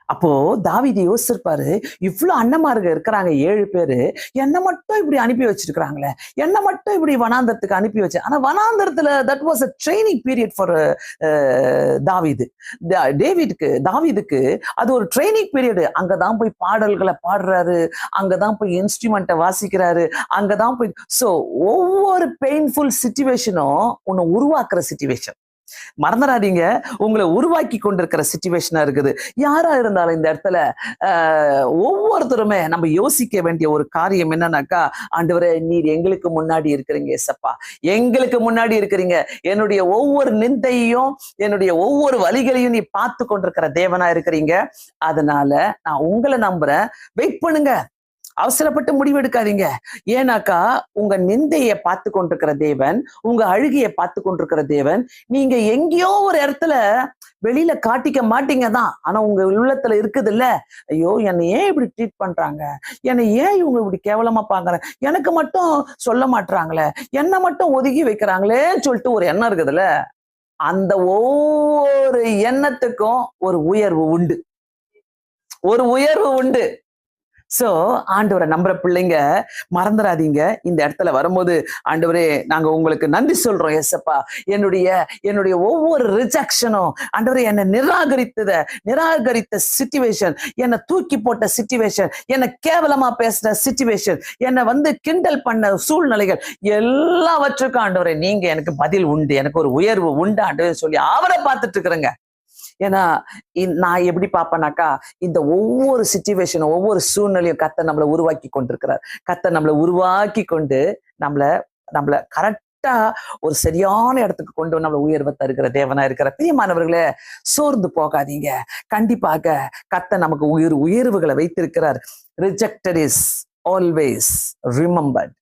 அப்போ தாவீது யோசிச்சிருப்பாரு, இவ்ளோ அண்ணன்மாருங்க இருக்கிறாங்க 7 பேரு. என்ன மட்டும் இப்படி அனுப்பி வச்சிருக்கிறாங்களே. என்ன மட்டும் இப்படி வனாந்தரத்துக்கு அனுப்பி வச்சு ஆனா வனாந்தரத்துல that was a training period for தாவீது. தாவீதுக்கு அது ஒரு ட்ரெய்னிங் பீரியட். அங்கதான் போய் பாடல்களை பாடுறாரு, அங்கதான் போய் இன்ஸ்ட்ருமெண்ட்டை வாசிக்கிறாரு, அங்கதான் போய் சோ ஒவ்வொரு பெயின்ஃபுல் சிச்சுவேஷனும் உன்னை உருவாக்குற சிச்சுவேஷன். மறந்துடாதீங்க, உங்களை உருவாக்கி கொண்டிருக்கிற சிச்சுவேஷனா இருக்குது. யாரா இருந்தாலும் இந்த இடத்துல ஒவ்வொருத்தருமே நம்ம யோசிக்க வேண்டிய ஒரு காரியம் என்னன்னாக்கா, ஆண்டவரே நீர் எங்களுக்கு முன்னாடி இருக்கிறீங்க ஏசப்பா, எங்களுக்கு முன்னாடி இருக்கிறீங்க. என்னுடைய ஒவ்வொரு நிந்தையும், என்னுடைய ஒவ்வொரு வழிகளையும் நீ பார்த்து கொண்டிருக்கிற தேவனா இருக்கிறீங்க. அதனால நான் உங்களை நம்புறேன். வெயிட் பண்ணுங்க, அவசரப்பட்டு முடிவெடுக்காதீங்க. ஏன்னாக்கா உங்க நிந்தையை பார்த்து கொண்டிருக்கிற தேவன், உங்க அழுகையை பார்த்து கொண்டிருக்கிற தேவன். நீங்க எங்கேயோ ஒரு இடத்துல வெளியில காட்டிக்க மாட்டீங்க தான், ஆனா உங்க உள்ளத்துல இருக்குது இல்ல, ஐயோ என்னை ஏன் இப்படி ட்ரீட் பண்றாங்க, என்னை ஏன் இவங்க இப்படி கேவலமா பாக்குறாங்க, எனக்கு மட்டும் சொல்ல மாட்றாங்களே, என்னை மட்டும் ஒதுக்கி வைக்கிறாங்களேன்னு சொல்லிட்டு ஒரு எண்ணம் இருக்குதுல்ல, அந்த ஒவ்வொரு எண்ணத்துக்கும் ஒரு உயர்வு உண்டு, ஒரு உயர்வு உண்டு. சோ ஆண்டவரை நம்புற பிள்ளைங்க மறந்துடாதீங்க. இந்த இடத்துல வரும்போது, ஆண்டவரே நாங்க உங்களுக்கு நன்றி சொல்றோம் ஏசப்பா. என்னுடைய என்னுடைய ஒவ்வொரு ரிஜெக்ஷனும், ஆண்டவரே என்னை நிராகரித்த சிச்சுவேஷன், என்னை தூக்கி போட்ட சிச்சுவேஷன், என்னை கேவலமா பேசின சிச்சுவேஷன், என்னை கிண்டல் பண்ண சூழ்நிலைகள் எல்லாவற்றுக்கும் ஆண்டவரே நீங்க எனக்கு பதில் உண்டு, எனக்கு ஒரு உயர்வு உண்டு ஆண்டவரே சொல்லி அவரை பார்த்துட்டு இருக்கிறேங்க. ஏன்னா நான் எப்படி பார்ப்பேனாக்கா, இந்த ஒவ்வொரு சிச்சுவேஷனும், ஒவ்வொரு சூழ்நிலையும் கர்த்தர் நம்மளை உருவாக்கி கொண்டிருக்கிறார். கர்த்தர் நம்மளை உருவாக்கி கொண்டு நம்மளை நம்மளை கரெக்டா ஒரு சரியான இடத்துக்கு கொண்டு நம்மளை உயர்வை தருகிற தேவனா இருக்கிற பிரியமானவர்களே, சோர்ந்து போகாதீங்க. கண்டிப்பாக கர்த்தர் நமக்கு உயர்வுகளை வைத்திருக்கிறார். Rejected is always remembered.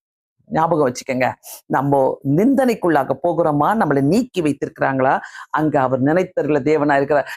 ஞாபகம் வச்சுக்கோங்க. நம்ம நிந்தனைக்குள்ளாக போகிறோமா, நம்மளை நீக்கி வைத்திருக்கிறாங்களா, அங்க அவர் நினைத்தருள தேவனா இருக்கிறார்.